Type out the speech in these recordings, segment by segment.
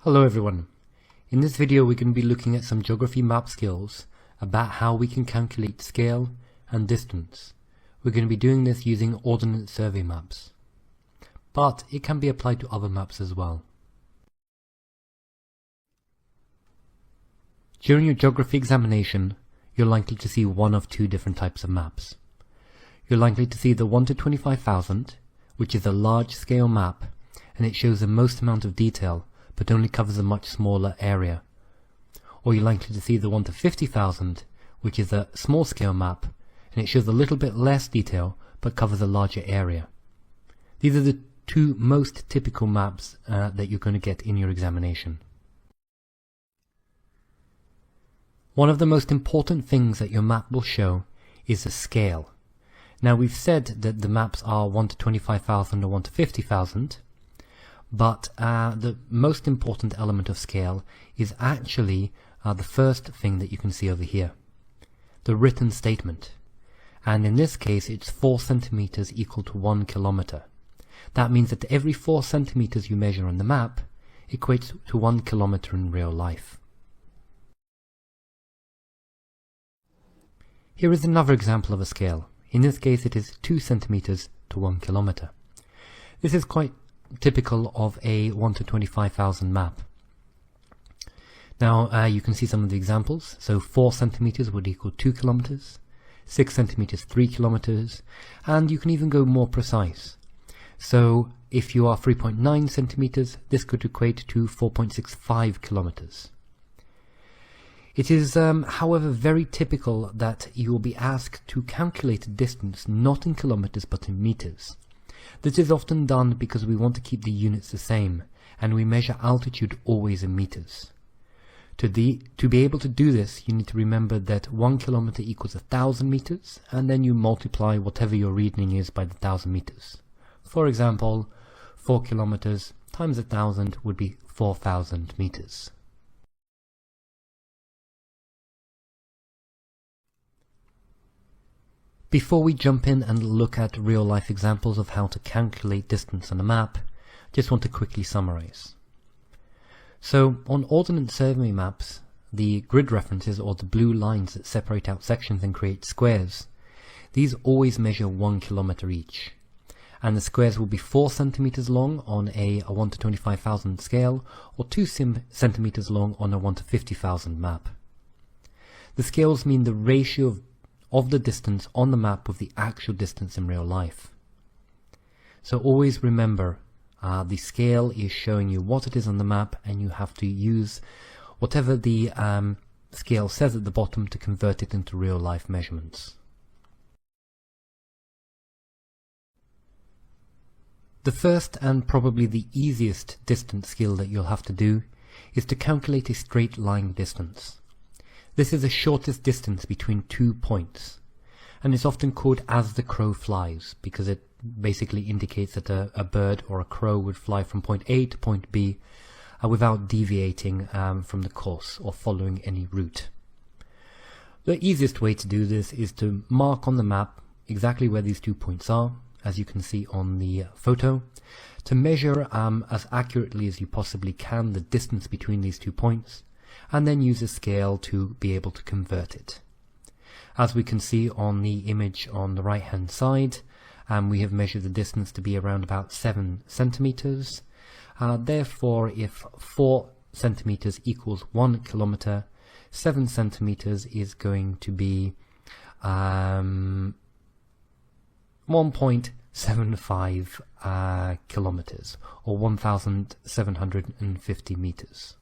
Hello everyone. In this video we're going to be looking at some geography map skills about how we can calculate scale and distance. We're going to be doing this using Ordnance Survey maps, but it can be applied to other maps as well. During your geography examination, you're likely to see one of two different types of maps. You're likely to see the 1 to 25,000, which is a large scale map, and it shows the most amount of detail but only covers a much smaller area. Or you're likely to see the 1 to 50,000, which is a small scale map, and it shows a little bit less detail but covers a larger area. These are the two most typical maps that you're going to get in your examination. One of the most important things that your map will show is the scale. Now we've said that the maps are 1 to 25,000 or 1 to 50,000, but the most important element of scale is actually the first thing that you can see over here, the written statement. And in this case it's 4 centimeters equal to 1 kilometer. That means that every 4 centimeters you measure on the map equates to 1 kilometer in real life. Here is another example of a scale. In this case it is 2 centimeters to 1 kilometer. This is quite typical of a 1 to 25,000 map. Now you can see some of the examples. So 4 centimeters would equal 2 kilometers, 6 centimeters 3 kilometers, and you can even go more precise. So if you are 3.9 centimeters, this could equate to 4.65 kilometers. It is, however, very typical that you will be asked to calculate a distance not in kilometers but in meters. This is often done because we want to keep the units the same, and we measure altitude always in meters. To be able to do this, you need to remember that 1 kilometer equals 1,000 meters, and then you multiply whatever your reading is by the 1,000 meters. For example, 4 kilometers times 1,000 would be 4,000 meters. Before we jump in and look at real-life examples of how to calculate distance on a map, just want to quickly summarize. So, on Ordnance Survey maps, the grid references, or the blue lines that separate out sections and create squares, these always measure 1 kilometer each. And the squares will be 4 centimeters long on a 1 to 25,000 scale, or 2 centimeters long on a 1 to 50,000 map. The scales mean the ratio of the distance on the map with the actual distance in real life. So always remember, the scale is showing you what it is on the map, and you have to use whatever the scale says at the bottom to convert it into real life measurements. The first and probably the easiest distance skill that you'll have to do is to calculate a straight line distance. This is the shortest distance between 2 points, and it's often called as the crow flies because it basically indicates that a bird or a crow would fly from point A to point B without deviating from the course or following any route. The easiest way to do this is to mark on the map exactly where these 2 points are, as you can see on the photo, to measure as accurately as you possibly can the distance between these 2 points, and then use a scale to be able to convert it. As we can see on the image on the right hand side, we have measured the distance to be around about 7 centimeters. Therefore, if 4 centimeters equals 1 kilometer, 7 centimeters is going to be 1.75 kilometers, or 1,750 meters.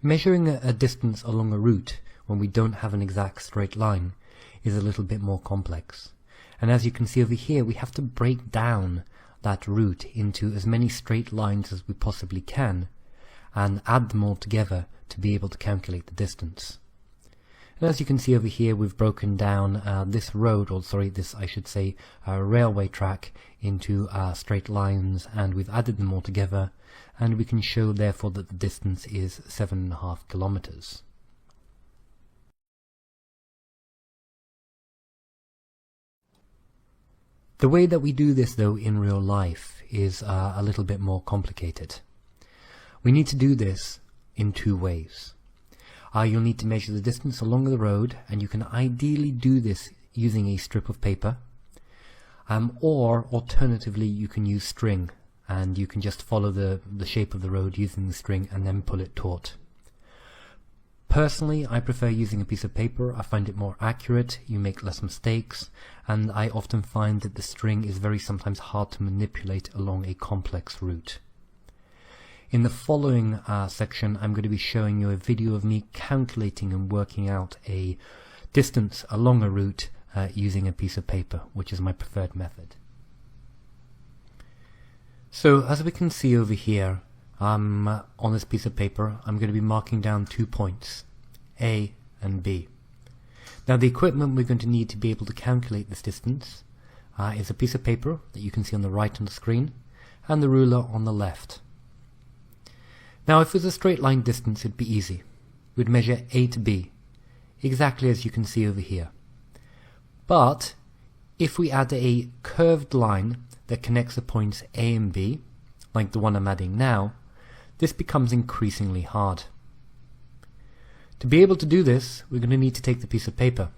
Measuring a distance along a route when we don't have an exact straight line is a little bit more complex. And as you can see over here, we have to break down that route into as many straight lines as we possibly can and add them all together to be able to calculate the distance. And as you can see over here, we've broken down this road, or sorry, this I should say railway track, into straight lines, and we've added them all together, and we can show therefore that the distance is 7.5 kilometers. The way that we do this though in real life is a little bit more complicated. We need to do this in two ways. You'll need to measure the distance along the road, and you can ideally do this using a strip of paper, or alternatively you can use string, and you can just follow the shape of the road using the string and then pull it taut. Personally, I prefer using a piece of paper. I find it more accurate, you make less mistakes, and I often find that the string is very sometimes hard to manipulate along a complex route. In the following section, I'm going to be showing you a video of me calculating and working out a distance along a route using a piece of paper, which is my preferred method. So as we can see over here, on this piece of paper, I'm going to be marking down 2 points, A and B. Now the equipment we're going to need to be able to calculate this distance is a piece of paper that you can see on the right on the screen, and the ruler on the left. Now if it was a straight line distance, it'd be easy. We'd measure A to B, exactly as you can see over here. But if we add a curved line that connects the points A and B, like the one I'm adding now, this becomes increasingly hard. To be able to do this, we're going to need to take the piece of paper.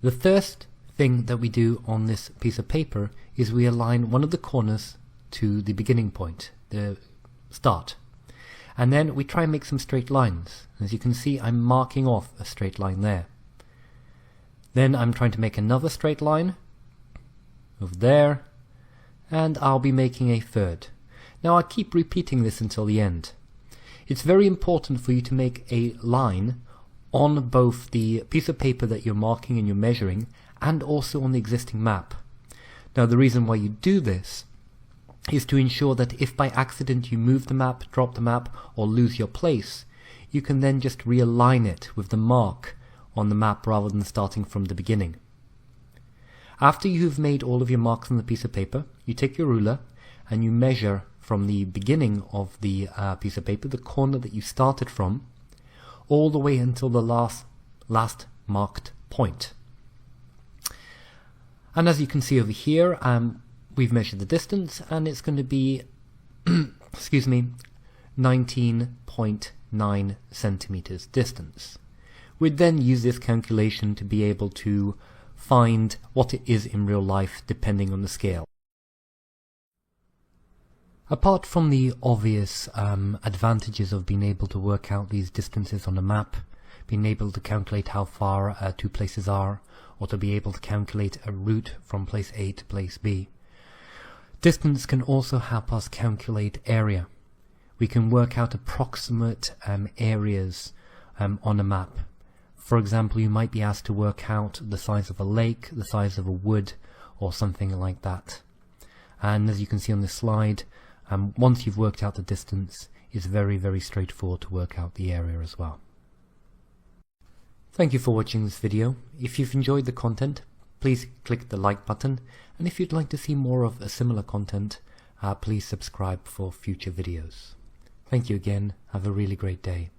The first thing that we do on this piece of paper is we align one of the corners to the beginning point, the start. And then we try and make some straight lines. As you can see, I'm marking off a straight line there. Then I'm trying to make another straight line over there, and I'll be making a third. Now I keep repeating this until the end. It's very important for you to make a line on both the piece of paper that you're marking and you're measuring, and also on the existing map. Now the reason why you do this is to ensure that if by accident you move the map, drop the map, or lose your place, you can then just realign it with the mark on the map rather than starting from the beginning. After you've made all of your marks on the piece of paper, you take your ruler and you measure from the beginning of the piece of paper, the corner that you started from, all the way until the last marked point. And as you can see over here, we've measured the distance, and it's going to be excuse me, 19.9 centimeters distance. We'd then use this calculation to be able to find what it is in real life depending on the scale. Apart from the obvious advantages of being able to work out these distances on a map, being able to calculate how far two places are, or to be able to calculate a route from place A to place B, distance can also help us calculate area. We can work out approximate areas on a map. For example, you might be asked to work out the size of a lake, the size of a wood, or something like that. And as you can see on this slide, once you've worked out the distance, it's very, very straightforward to work out the area as well. Thank you for watching this video. If you've enjoyed the content, please click the like button, and if you'd like to see more of a similar content, please subscribe for future videos. Thank you again. Have a really great day.